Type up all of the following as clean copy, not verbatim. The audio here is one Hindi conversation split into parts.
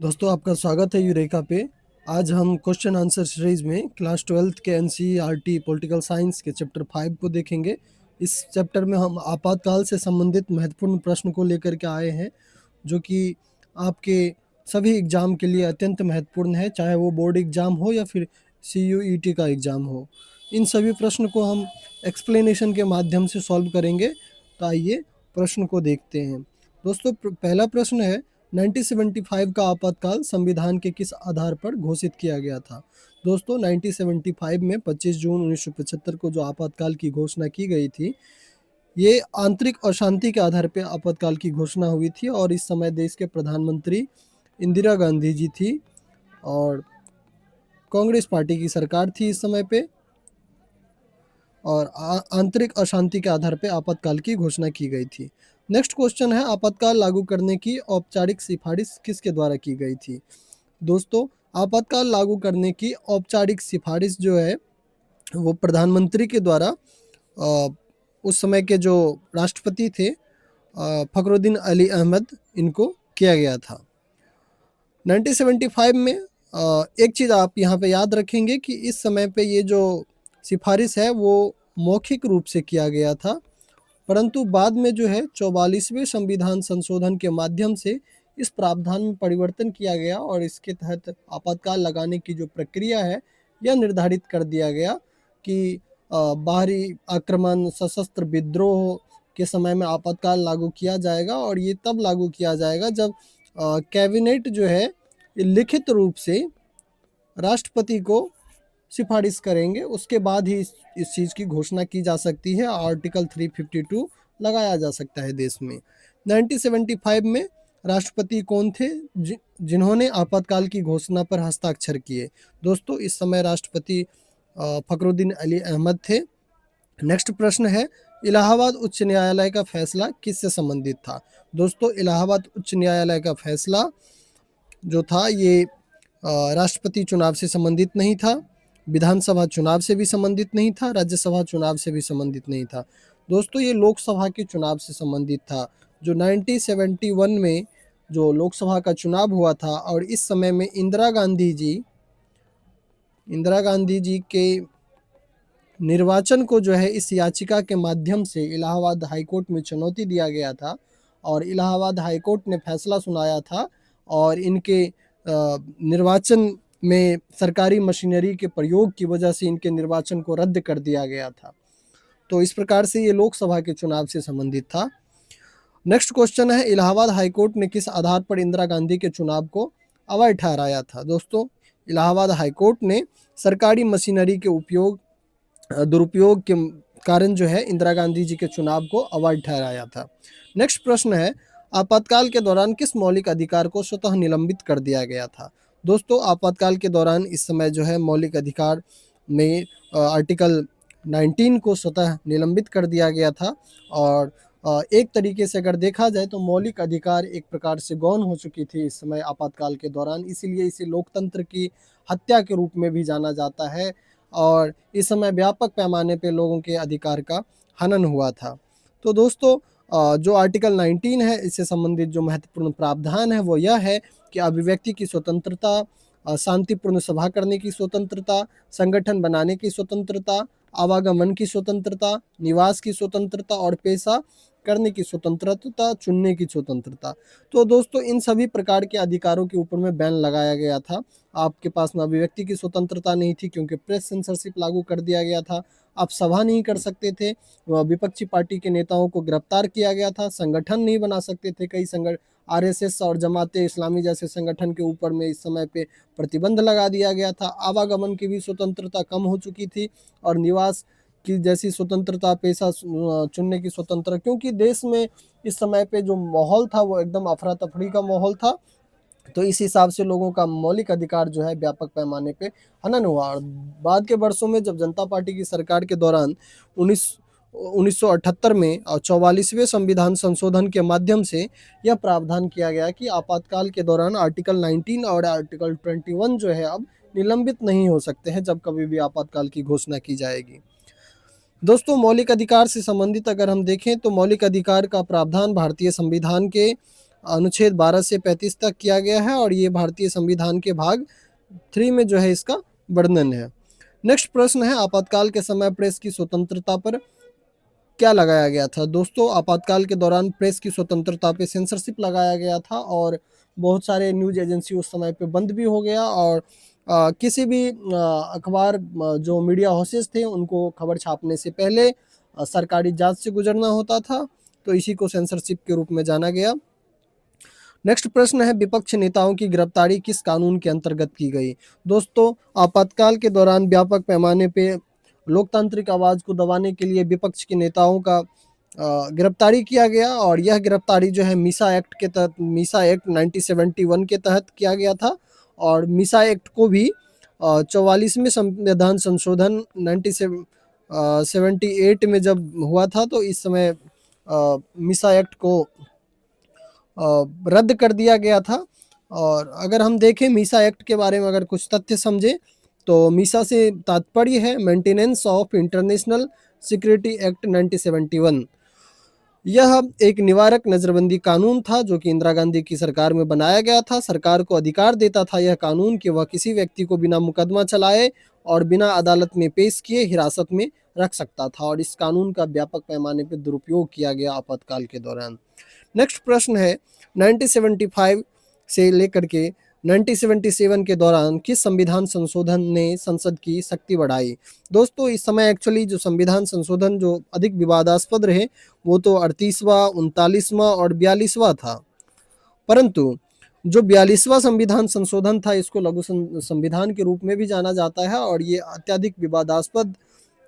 दोस्तों आपका स्वागत है यूरेका पे। आज हम क्वेश्चन आंसर सीरीज में क्लास 12th के एनसीईआरटी पॉलिटिकल साइंस के चैप्टर 5 को देखेंगे। इस चैप्टर में हम आपातकाल से संबंधित महत्वपूर्ण प्रश्न को लेकर के आए हैं, जो कि आपके सभी एग्जाम के लिए अत्यंत महत्वपूर्ण है, चाहे वो बोर्ड एग्जाम हो या फिर सीयूईटी का एग्जाम हो। इन सभी प्रश्न को हम एक्सप्लेनेशन के माध्यम से सॉल्व करेंगे। तो आइए प्रश्न को देखते हैं। दोस्तों पहला प्रश्न है, 1975 का आपातकाल संविधान के किस आधार पर घोषित किया गया था। दोस्तों 1975 में 25 जून 1975 को जो आपातकाल की घोषणा की गई थी, ये आंतरिक अशांति के आधार पर आपातकाल की घोषणा हुई थी और इस समय देश के प्रधानमंत्री इंदिरा गांधी जी थी और कांग्रेस पार्टी की सरकार थी इस समय पे, और आंतरिक अशांति के आधार पर आपातकाल की घोषणा की गई थी। नेक्स्ट क्वेश्चन है, आपातकाल लागू करने की औपचारिक सिफारिश किसके द्वारा की गई थी। दोस्तों आपातकाल लागू करने की औपचारिक सिफारिश जो है वो प्रधानमंत्री के द्वारा उस समय के जो राष्ट्रपति थे फखरुद्दीन अली अहमद, इनको किया गया था। 1975 में एक चीज़ आप यहाँ पे याद रखेंगे कि इस समय पे ये जो सिफारिश है वो मौखिक रूप से किया गया था, परंतु बाद में जो है 44वें संविधान संशोधन के माध्यम से इस प्रावधान में परिवर्तन किया गया और इसके तहत आपातकाल लगाने की जो प्रक्रिया है यह निर्धारित कर दिया गया कि बाहरी आक्रमण, सशस्त्र विद्रोह के समय में आपातकाल लागू किया जाएगा और ये तब लागू किया जाएगा जब कैबिनेट जो है लिखित रूप से राष्ट्रपति को सिफारिश करेंगे, उसके बाद ही इस चीज़ की घोषणा की जा सकती है। आर्टिकल 352 लगाया जा सकता है देश में। 1975 में राष्ट्रपति कौन थे जिन्होंने आपातकाल की घोषणा पर हस्ताक्षर किए। दोस्तों इस समय राष्ट्रपति फखरुद्दीन अली अहमद थे। नेक्स्ट प्रश्न है, इलाहाबाद उच्च न्यायालय का फैसला किससे संबंधित था। दोस्तों इलाहाबाद उच्च न्यायालय का फैसला जो था ये राष्ट्रपति चुनाव से संबंधित नहीं था, विधानसभा चुनाव से भी संबंधित नहीं था, राज्यसभा चुनाव से भी संबंधित नहीं था। दोस्तों ये लोकसभा के चुनाव से संबंधित था, जो 1971 में जो लोकसभा का चुनाव हुआ था और इस समय में इंदिरा गांधी जी के निर्वाचन को जो है इस याचिका के माध्यम से इलाहाबाद हाईकोर्ट में चुनौती दिया गया था और इलाहाबाद हाईकोर्ट ने फैसला सुनाया था और इनके निर्वाचन में सरकारी मशीनरी के प्रयोग की वजह से इनके निर्वाचन को रद्द कर दिया गया था। तो इस प्रकार से ये लोकसभा के चुनाव से संबंधित था। नेक्स्ट क्वेश्चन है, इलाहाबाद हाईकोर्ट ने किस आधार पर इंदिरा गांधी के चुनाव को अवैध ठहराया था। दोस्तों इलाहाबाद हाईकोर्ट ने सरकारी मशीनरी के दुरुपयोग के कारण जो है इंदिरा गांधी जी के चुनाव को अवैध ठहराया था। नेक्स्ट प्रश्न है, आपातकाल के दौरान किस मौलिक अधिकार को स्वतः निलंबित कर दिया गया था। दोस्तों आपातकाल के दौरान इस समय जो है मौलिक अधिकार में आर्टिकल 19 को स्वतः निलंबित कर दिया गया था और एक तरीके से अगर देखा जाए तो मौलिक अधिकार एक प्रकार से गौण हो चुकी थी इस समय आपातकाल के दौरान, इसीलिए इसे लोकतंत्र की हत्या के रूप में भी जाना जाता है और इस समय व्यापक पैमाने पे लोगों के अधिकार का हनन हुआ था। तो दोस्तों जो आर्टिकल 19 है इससे संबंधित जो महत्वपूर्ण प्रावधान है वो यह है कि अभिव्यक्ति की स्वतंत्रता, शांतिपूर्ण सभा करने की स्वतंत्रता, संगठन बनाने की स्वतंत्रता, आवागमन की स्वतंत्रता, निवास की स्वतंत्रता और पेशा करने की स्वतंत्रता, चुनने की स्वतंत्रता। तो दोस्तों इन सभी प्रकार के अधिकारों के ऊपर में बैन लगाया गया था। आपके पास में अभिव्यक्ति की स्वतंत्रता नहीं थी क्योंकि प्रेस सेंसरशिप लागू कर दिया गया था, आप सभा नहीं कर सकते थे, विपक्षी पार्टी के नेताओं को गिरफ्तार किया गया था, संगठन नहीं बना सकते थे, कई आरएसएस और जमाते इस्लामी जैसे संगठन के ऊपर में इस समय पे प्रतिबंध लगा दिया गया था, आवागमन की भी स्वतंत्रता कम हो चुकी थी और निवास की जैसी स्वतंत्रता, पेशा चुनने की स्वतंत्रता, क्योंकि देश में इस समय पे जो माहौल था वो एकदम अफरा तफरी का माहौल था, तो इस हिसाब से लोगों का मौलिक अधिकार जो है व्यापक पैमाने पे हनन हुआ। और बाद के वर्षों में जब जनता पार्टी की सरकार के दौरान 1978 में और 44वें संविधान संशोधन के माध्यम से यह प्रावधान किया गया कि आपातकाल के दौरान आर्टिकल 19 और आर्टिकल 21 जो है अब निलंबित नहीं हो सकते हैं जब कभी भी आपातकाल की घोषणा की जाएगी। दोस्तों मौलिक अधिकार से संबंधित अगर हम देखें तो मौलिक अधिकार का प्रावधान भारतीय संविधान के अनुच्छेद 12 से 35 तक किया गया है और ये भारतीय संविधान के भाग 3 में जो है इसका वर्णन है। नेक्स्ट प्रश्न है, आपातकाल के समय प्रेस की स्वतंत्रता पर क्या लगाया गया था? दोस्तों, आपातकाल के दौरान प्रेस की स्वतंत्रता पे सेंसरशिप लगाया गया था और बहुत सारे न्यूज़ एजेंसी उस समय पे बंद भी हो गया और किसी भी अखबार जो मीडिया हाउसेस थे उनको खबर छापने से पहले सरकारी जांच से गुजरना होता था, तो इसी को सेंसरशिप के रूप में जाना गया। नेक्स्ट प्रश्न है, विपक्ष नेताओं की गिरफ्तारी किस कानून के अंतर्गत की गई? दोस्तों, आपातकाल के दौरान व्यापक पैमाने पे लोकतांत्रिक आवाज़ को दबाने के लिए विपक्ष के नेताओं का गिरफ्तारी किया गया और यह गिरफ्तारी जो है मीसा एक्ट 1971 के तहत किया गया था और मीसा एक्ट को भी 44वें संविधान संशोधन 1978 में जब हुआ था तो इस समय मीसा एक्ट को रद्द कर दिया गया था। और अगर हम देखें मीसा एक्ट के बारे में अगर कुछ तथ्य समझें तो मीसा से तात्पर्य है maintenance of international security act 1971। यह एक निवारक नज़रबंदी कानून था जो कि इंदिरा गांधी की सरकार में बनाया गया था। सरकार को अधिकार देता था यह कानून कि वह किसी व्यक्ति को बिना मुकदमा चलाए और बिना अदालत में पेश किए हिरासत में रख सकता था और इस कानून का व्यापक पैमाने पर दुरुपयोग किया गया आपातकाल के दौरान। नेक्स्ट प्रश्न है, 1975 से लेकर के 1977 के दौरान किस संविधान संशोधन ने संसद की शक्ति बढ़ाई? दोस्तों, इस समय एक्चुअली जो संविधान संशोधन जो अधिक विवादास्पद रहे वो तो 38वां, 39वां और 42वां था, परंतु जो 42वां संविधान संशोधन था इसको लघु संविधान के रूप में भी जाना जाता है और ये अत्यधिक विवादास्पद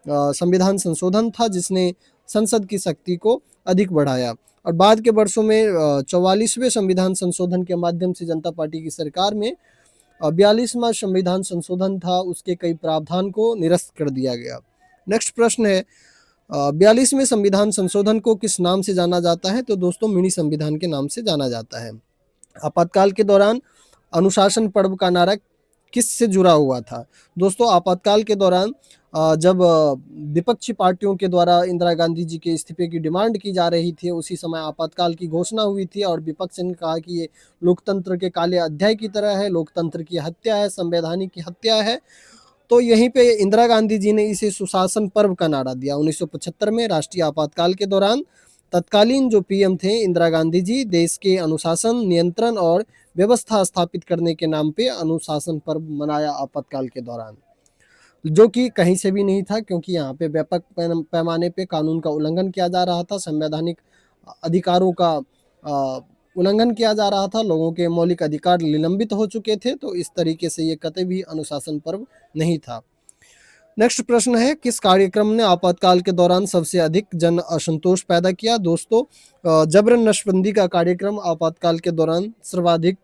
संविधान संशोधन था जिसने संसद की शक्ति को अधिक बढ़ाया और बाद के वर्षों में 44वें संविधान संशोधन के माध्यम से जनता पार्टी की सरकार में 42वां संविधान संशोधन था उसके कई प्रावधान को निरस्त कर दिया गया। नेक्स्ट प्रश्न है, 42वें संविधान संशोधन को किस नाम से जाना जाता है? तो दोस्तों, मिनी संविधान के नाम से जाना जाता है। आपातकाल के दौरान अनुशासन पर्व का नारा किससे जुड़ा हुआ था? दोस्तों, आपातकाल के दौरान जब विपक्षी पार्टियों के द्वारा इंदिरा गांधी जी के इस्तीफे की डिमांड की जा रही थी, उसी समय आपातकाल की घोषणा हुई थी और विपक्ष ने कहा कि ये लोकतंत्र के काले अध्याय की तरह है, लोकतंत्र की हत्या है, संवैधानिक की हत्या है। तो यहीं पे इंदिरा गांधी जी ने इसे सुशासन पर्व का नारा दिया। 1975 में राष्ट्रीय आपातकाल के दौरान तत्कालीन जो पीएम थे इंदिरा गांधी जी देश के अनुशासन, नियंत्रण और व्यवस्था स्थापित करने के नाम पे अनुशासन पर्व मनाया आपातकाल के दौरान, जो कि कहीं से भी नहीं था क्योंकि यहाँ पे व्यापक पैमाने पे कानून का उल्लंघन किया जा रहा था, संवैधानिक अधिकारों का उल्लंघन किया जा रहा था, लोगों के मौलिक अधिकार निलंबित हो चुके थे, तो इस तरीके से ये कतई भी अनुशासन पर्व नहीं था। नेक्स्ट प्रश्न है, किस कार्यक्रम ने आपातकाल के दौरान सबसे अधिक जन असंतोष पैदा किया? दोस्तों, जबरन नशबंदी का कार्यक्रम आपातकाल के दौरान सर्वाधिक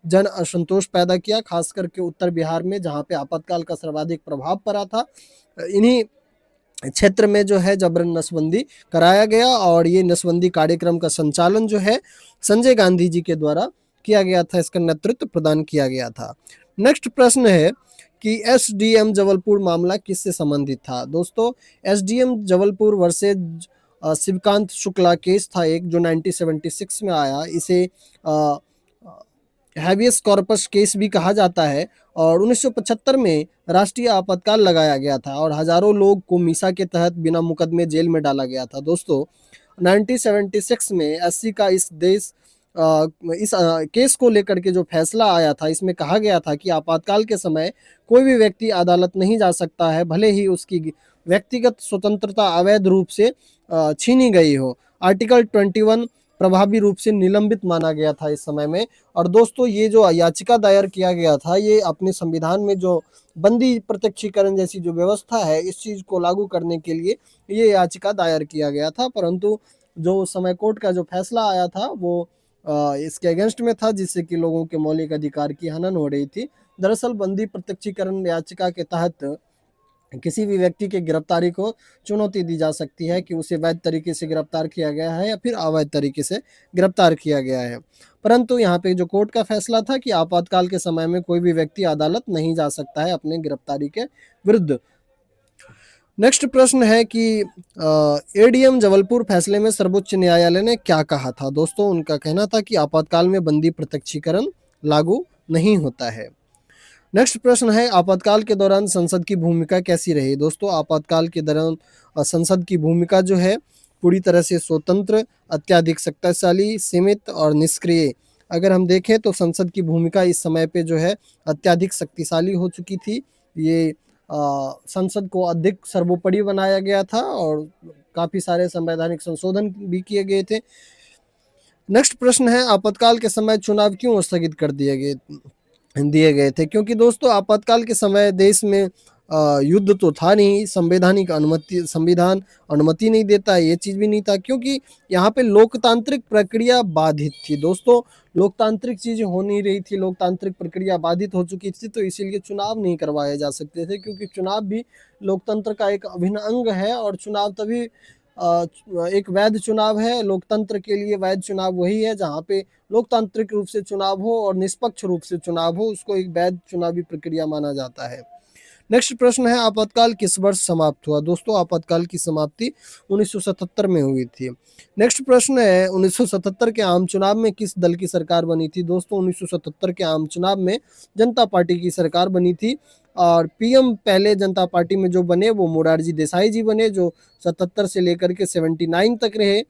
जन असंतोष पैदा किया, खास करके उत्तर बिहार में जहाँ पे आपातकाल का सर्वाधिक प्रभाव पड़ा था। इन्हीं क्षेत्र में जो है जबरन नसबंदी कराया गया और ये नसबंदी कार्यक्रम का संचालन जो है संजय गांधी जी के द्वारा किया गया था, इसका नेतृत्व प्रदान किया गया था। नेक्स्ट प्रश्न है कि एसडीएम जबलपुर मामला किससे संबंधित था? दोस्तों, SDM Jabalpur versus Shivkant Shukla case था एक जो 1976 में आया। इसे हैबियस कॉर्पस केस भी कहा जाता है और 1975 में राष्ट्रीय आपातकाल लगाया गया था और हजारों लोग को मीसा के तहत बिना मुकदमे जेल में डाला गया था। दोस्तों, 1976 में एससी का इस केस को लेकर के जो फैसला आया था इसमें कहा गया था कि आपातकाल के समय कोई भी व्यक्ति अदालत नहीं जा सकता है भले ही उसकी व्यक्तिगत स्वतंत्रता अवैध रूप से छीनी गई हो। आर्टिकल 21 प्रभावी रूप से निलंबित माना गया था इस समय में। और दोस्तों, ये जो याचिका दायर किया गया था ये अपने संविधान में जो बंदी प्रत्यक्षीकरण जैसी जो व्यवस्था है इस चीज़ को लागू करने के लिए ये याचिका दायर किया गया था, परंतु जो उस समय कोर्ट का जो फैसला आया था वो इसके अगेंस्ट में था, जिससे कि लोगों के मौलिक अधिकार की हनन हो रही थी। दरअसल बंदी प्रत्यक्षीकरण याचिका के तहत किसी भी व्यक्ति के गिरफ्तारी को चुनौती दी जा सकती है कि उसे वैध तरीके से गिरफ्तार किया गया है या फिर अवैध तरीके से गिरफ्तार किया गया है। परंतु यहाँ पे जो कोर्ट का फैसला था कि आपातकाल के समय में कोई भी व्यक्ति अदालत नहीं जा सकता है अपने गिरफ्तारी के विरुद्ध। नेक्स्ट प्रश्न है कि एडीएम जबलपुर फैसले में सर्वोच्च न्यायालय ने क्या कहा था। दोस्तों उनका कहना था कि आपातकाल में बंदी प्रत्यक्षीकरण लागू नहीं होता है। नेक्स्ट प्रश्न है आपातकाल के दौरान संसद की भूमिका कैसी रही। दोस्तों आपातकाल के दौरान संसद की भूमिका जो है पूरी तरह से स्वतंत्र, अत्यधिक शक्तिशाली, सीमित और निष्क्रिय। अगर हम देखें तो संसद की भूमिका इस समय पे जो है अत्यधिक शक्तिशाली हो चुकी थी। ये संसद को अधिक सर्वोपरि बनाया गया था और काफ़ी सारे संवैधानिक संशोधन भी किए गए थे। नेक्स्ट प्रश्न है आपातकाल के समय चुनाव क्यों स्थगित कर दिए गए थे। क्योंकि दोस्तों आपातकाल के समय देश में युद्ध तो था नहीं, संविधान अनुमति नहीं देता, ये चीज़ भी नहीं था, क्योंकि यहाँ पे लोकतांत्रिक प्रक्रिया बाधित थी। दोस्तों लोकतांत्रिक चीज़ें हो नहीं रही थी, लोकतांत्रिक प्रक्रिया बाधित हो चुकी थी, तो इसीलिए चुनाव नहीं करवाए जा सकते थे, क्योंकि चुनाव भी लोकतंत्र का एक अभिन्न अंग है और चुनाव तभी एक वैध चुनाव है। लोकतंत्र के लिए वैध चुनाव वही है जहाँ पे लोकतांत्रिक रूप से चुनाव हो और निष्पक्ष रूप से चुनाव हो, उसको एक वैध चुनावी प्रक्रिया माना जाता है। नेक्स्ट प्रश्न है आपातकाल किस वर्ष समाप्त हुआ। दोस्तों आपातकाल की समाप्ति 1977 में हुई थी। नेक्स्ट प्रश्न है 1977 के आम चुनाव में किस दल की सरकार बनी थी। दोस्तों 1977 के आम चुनाव में जनता पार्टी की सरकार बनी थी और पीएम पहले जनता पार्टी में जो बने वो मोरारजी देसाई जी बने, जो 77 से लेकर के 79 तक रहे।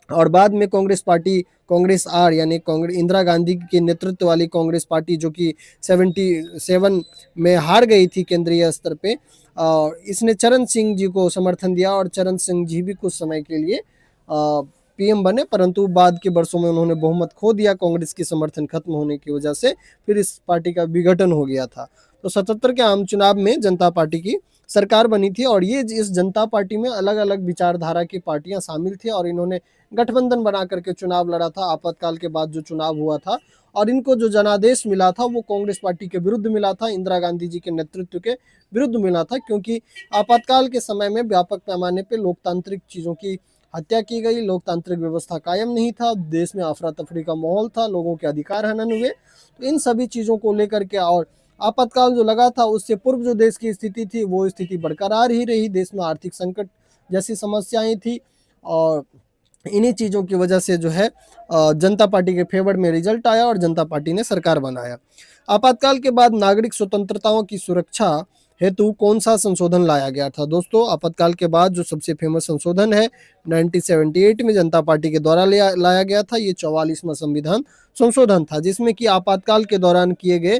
और बाद में कांग्रेस आर यानी कांग्रेस इंदिरा गांधी के नेतृत्व वाली कांग्रेस पार्टी जो कि 77 में हार गई थी केंद्रीय स्तर पे, और इसने चरण सिंह जी को समर्थन दिया और चरण सिंह जी भी कुछ समय के लिए पीएम बने, परंतु बाद के वर्षों में उन्होंने बहुमत खो दिया कांग्रेस की समर्थन खत्म होने की वजह से, फिर इस पार्टी का विघटन हो गया था। तो 77 के आम चुनाव में जनता पार्टी की सरकार बनी थी और ये इस जनता पार्टी में अलग अलग विचारधारा की पार्टियां शामिल थी और इन्होंने गठबंधन बना करके चुनाव लड़ा था आपातकाल के बाद जो चुनाव हुआ था। और इनको जो जनादेश मिला था वो कांग्रेस पार्टी के विरुद्ध मिला था, इंदिरा गांधी जी के नेतृत्व के विरुद्ध मिला था, क्योंकि आपातकाल के समय में व्यापक पैमाने पर लोकतांत्रिक चीज़ों की हत्या की गई, लोकतांत्रिक व्यवस्था कायम नहीं था, देश में अफरा तफरी का माहौल था, लोगों के अधिकार हनन हुए। तो इन सभी चीज़ों को लेकर के और आपातकाल जो लगा था उससे पूर्व जो देश की स्थिति थी वो स्थिति बरकरार ही रही, देश में आर्थिक संकट जैसी समस्याएं थी और इन्हीं चीज़ों की वजह से जो है जनता पार्टी के फेवर में रिजल्ट आया और जनता पार्टी ने सरकार बनाया। आपातकाल के बाद नागरिक स्वतंत्रताओं की सुरक्षा हेतु कौन सा संशोधन लाया गया था। दोस्तों आपातकाल के बाद जो सबसे फेमस संशोधन है 1978 में जनता पार्टी के द्वारा लाया गया था, ये 44वां संविधान संशोधन था, जिसमें कि आपातकाल के दौरान किए गए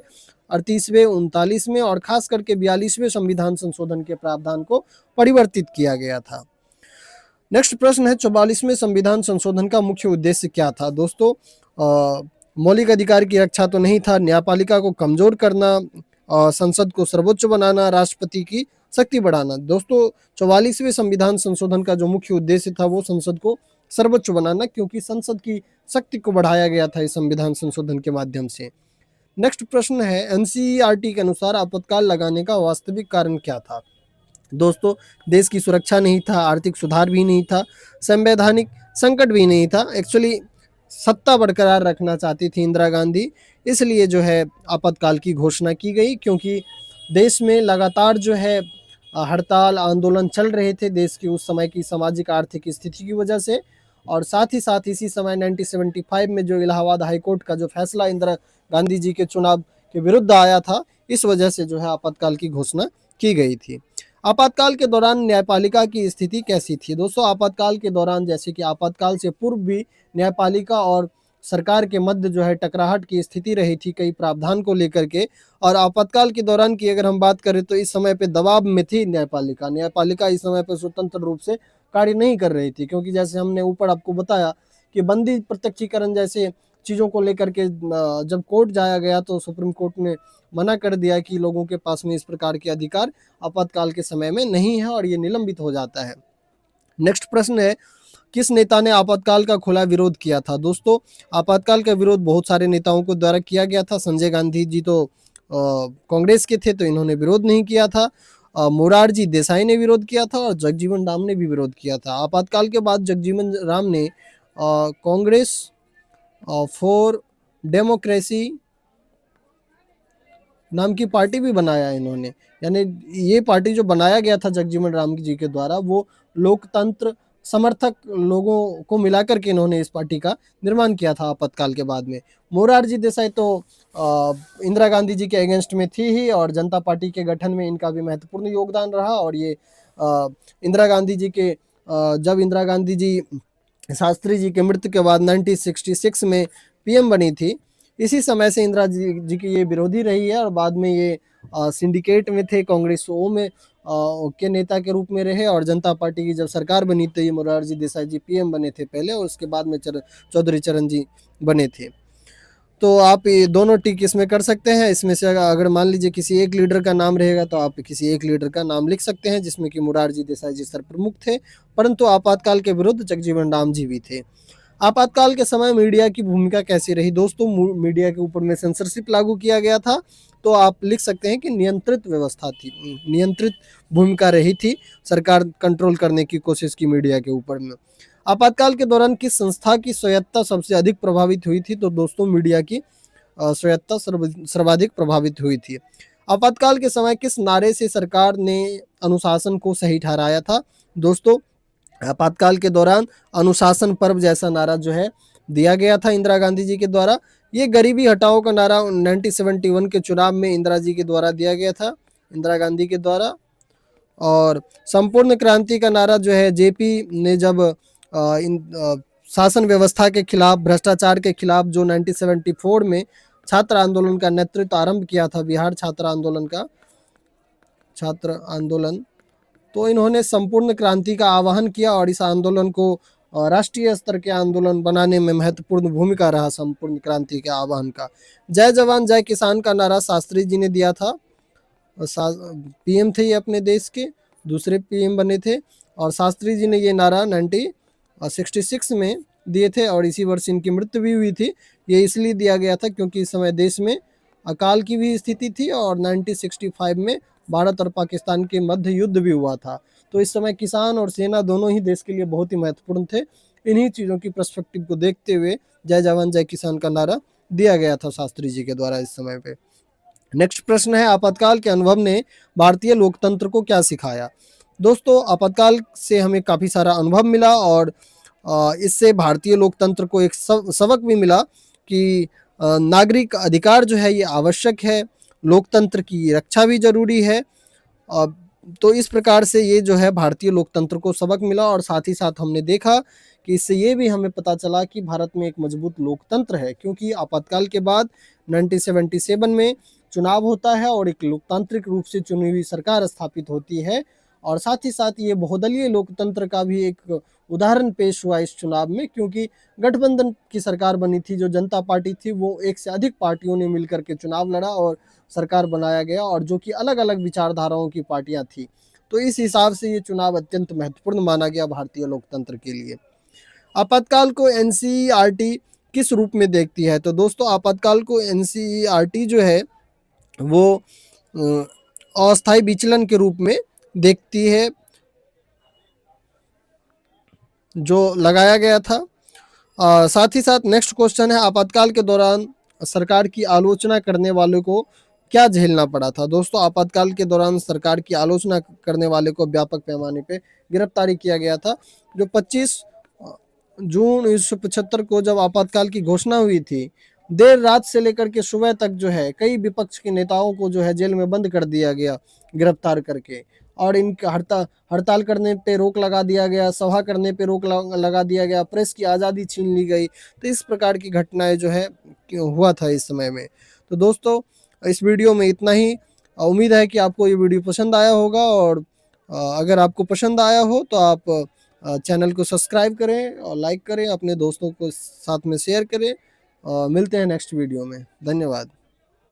38वें, 39वें और खास करके 42वें संविधान संशोधन के प्रावधान को परिवर्तित किया गया था। नेक्स्ट प्रश्न है 44वें संविधान संशोधन का मुख्य उद्देश्य क्या था। दोस्तों मौलिक अधिकार की रक्षा तो नहीं था, न्यायपालिका को कमजोर करना, संसद को सर्वोच्च बनाना, राष्ट्रपति की शक्ति बढ़ाना। दोस्तों 44वें संविधान संशोधन का जो मुख्य उद्देश्य था वो संसद को सर्वोच्च बनाना, क्योंकि संसद की शक्ति को बढ़ाया गया था इस संविधान संशोधन के माध्यम से। नेक्स्ट प्रश्न है एनसीईआरटी के अनुसार आपातकाल लगाने का वास्तविक कारण क्या था। दोस्तों देश की सुरक्षा नहीं था, आर्थिक सुधार भी नहीं था, संवैधानिक संकट भी नहीं था, एक्चुअली सत्ता बरकरार रखना चाहती थी इंदिरा गांधी, इसलिए जो है आपातकाल की घोषणा की गई, क्योंकि देश में लगातार जो है हड़ताल आंदोलन चल रहे थे देश की उस समय की सामाजिक आर्थिक स्थिति की वजह से। और साथ ही साथ इसी समय 1975 में जो इलाहाबाद हाईकोर्ट का जो फैसला इंदिरा गांधी जी के चुनाव के विरुद्ध आया था, इस वजह से जो है आपातकाल की घोषणा की गई थी। आपातकाल के दौरान न्यायपालिका की स्थिति कैसी थी। दोस्तों आपातकाल के दौरान जैसे कि आपातकाल से पूर्व भी न्यायपालिका और सरकार के मध्य जो है टकराहट की स्थिति रही थी कई प्रावधान को लेकर के, और आपातकाल के दौरान की अगर हम बात करें तो इस समय पे दबाव में थी न्यायपालिका इस समय पे स्वतंत्र रूप से कार्य नहीं कर रही थी, क्योंकि जैसे हमने ऊपर आपको बताया कि बंदी प्रत्यक्षीकरण जैसे चीज़ों को लेकर के जब कोर्ट जाया गया तो सुप्रीम कोर्ट ने मना कर दिया कि लोगों के पास में इस प्रकार के अधिकार आपातकाल के समय में नहीं है और ये निलंबित हो जाता है। नेक्स्ट प्रश्न है किस नेता ने आपातकाल का खुला विरोध किया था। दोस्तों आपातकाल का विरोध बहुत सारे नेताओं को द्वारा किया गया था। संजय गांधी जी तो कांग्रेस के थे तो इन्होंने विरोध नहीं किया था, मोरारजी देसाई ने विरोध किया था और जगजीवन राम ने भी विरोध किया था। आपातकाल के बाद जगजीवन राम ने कांग्रेस फॉर डेमोक्रेसी नाम की पार्टी भी बनाया इन्होंने। यानी ये पार्टी जो बनाया गया था जगजीवन राम जी के द्वारा, वो लोकतंत्र समर्थक लोगों को मिलाकर के इन्होंने इस पार्टी का निर्माण किया था आपातकाल के बाद में। मोरारजी देसाई तो इंदिरा गांधी जी के अगेंस्ट में थी ही, और जनता पार्टी के गठन में इनका भी महत्वपूर्ण योगदान रहा। और ये इंदिरा गांधी जी के जब इंदिरा गांधी जी शास्त्री जी के मृत्यु के बाद 1966 में पीएम बनी थी, इसी समय से इंदिरा जी की ये विरोधी रही है, और बाद में ये सिंडिकेट में थे, कांग्रेस ओ में के नेता के रूप में रहे। और जनता पार्टी की जब सरकार बनी तो ये मोरारजी देसाई जी पीएम बने थे पहले, और उसके बाद में चौधरी चरण जी बने थे। तो आप ये दोनों टिक इसमें कर सकते हैं। इसमें से अगर मान लीजिए किसी एक लीडर का नाम रहेगा तो आप किसी एक लीडर का नाम लिख सकते हैं, जिसमें कि मोरारजी देसाई जी सर्वप्रमुख थे, परंतु आपातकाल के विरुद्ध जगजीवन राम जी भी थे। आपातकाल के समय मीडिया की भूमिका कैसी रही? दोस्तों, मीडिया के ऊपर में सेंसरशिप लागू किया गया था, तो आप लिख सकते हैं कि नियंत्रित व्यवस्था थी, नियंत्रित भूमिका रही थी, सरकार कंट्रोल करने की कोशिश की मीडिया के ऊपर में। आपातकाल के दौरान किस संस्था की स्वायत्तता सबसे अधिक प्रभावित हुई थी? तो दोस्तों, मीडिया की स्वायत्तता सर्वाधिक प्रभावित हुई थी। आपातकाल के समय किस नारे से सरकार ने अनुशासन को सही ठहराया था? दोस्तों, आपातकाल के दौरान अनुशासन पर्व जैसा नारा जो है दिया गया था इंदिरा गांधी जी के द्वारा। ये गरीबी हटाओ का नारा 1971 के चुनाव में इंदिरा जी के द्वारा दिया गया था, इंदिरा गांधी के द्वारा। और संपूर्ण क्रांति का नारा जो है जेपी ने जब शासन व्यवस्था के खिलाफ, भ्रष्टाचार के खिलाफ जो 1974 में छात्र आंदोलन का नेतृत्व आरंभ किया था, बिहार छात्र आंदोलन, तो इन्होंने संपूर्ण क्रांति का आह्वान किया, और इस आंदोलन को राष्ट्रीय स्तर के आंदोलन बनाने में महत्वपूर्ण भूमिका रहा संपूर्ण क्रांति के आह्वान का। जय जवान जय किसान का नारा शास्त्री जी ने दिया था। पीएम थे ये अपने देश के, दूसरे पीएम बने थे, और शास्त्री जी ने ये नारा 1966 में दिए थे, और इसी वर्ष इनकी मृत्यु भी हुई थी। ये इसलिए दिया गया था क्योंकि इस समय देश में अकाल की भी स्थिति थी, और 1965 में भारत और पाकिस्तान के मध्य युद्ध भी हुआ था। तो इस समय किसान और सेना दोनों ही देश के लिए बहुत ही महत्वपूर्ण थे। इन्हीं चीज़ों की पर्सपेक्टिव को देखते हुए जय जवान जय किसान का नारा दिया गया था शास्त्री जी के द्वारा इस समय पे। नेक्स्ट प्रश्न है, आपातकाल के अनुभव ने भारतीय लोकतंत्र को क्या सिखाया? दोस्तों, आपातकाल से हमें काफ़ी सारा अनुभव मिला, और इससे भारतीय लोकतंत्र को एक सबक भी मिला कि नागरिक अधिकार जो है ये आवश्यक है, लोकतंत्र की रक्षा भी जरूरी है। तो इस प्रकार से ये जो है भारतीय लोकतंत्र को सबक मिला, और साथ ही साथ हमने देखा कि इससे ये भी हमें पता चला कि भारत में एक मजबूत लोकतंत्र है, क्योंकि आपातकाल के बाद 1977 में चुनाव होता है, और एक लोकतांत्रिक रूप से चुनी हुई सरकार स्थापित होती है। और साथ ही साथ ये बहुदलीय लोकतंत्र का भी एक उदाहरण पेश हुआ इस चुनाव में, क्योंकि गठबंधन की सरकार बनी थी। जो जनता पार्टी थी वो एक से अधिक पार्टियों ने मिलकर के चुनाव लड़ा और सरकार बनाया गया, और जो कि अलग अलग विचारधाराओं की पार्टियां थी। तो इस हिसाब से ये चुनाव अत्यंत महत्वपूर्ण माना गया भारतीय लोकतंत्र के लिए। आपातकाल को एनसीईआरटी किस रूप में देखती है? तो दोस्तों, आपातकाल को एनसीईआरटी जो है वो अस्थायी विचलन के रूप में देखती है, जो लगाया गया था। साथ ही साथ नेक्स्ट क्वेश्चन है, आपातकाल के दौरान सरकार की आलोचना करने वालों को क्या झेलना पड़ा था? दोस्तों, आपातकाल के दौरान सरकार की आलोचना करने वाले को व्यापक पैमाने पे गिरफ्तारी किया गया था। जो 25 जून 1975 को जब आपातकाल की घोषणा हुई थी, देर रात से लेकर के सुबह तक जो है कई विपक्ष के नेताओं को जो है जेल में बंद कर दिया गया गिरफ्तार करके, और इनका हड़ताल करने पे रोक लगा दिया गया, सभा करने पे रोक लगा दिया गया, प्रेस की आज़ादी छीन ली गई। तो इस प्रकार की घटनाएं जो है हुआ था इस समय में। तो दोस्तों, इस वीडियो में इतना ही। उम्मीद है कि आपको ये वीडियो पसंद आया होगा, और अगर आपको पसंद आया हो तो आप चैनल को सब्सक्राइब करें और लाइक करें, अपने दोस्तों को साथ में शेयर करें। मिलते हैं नेक्स्ट वीडियो में। धन्यवाद।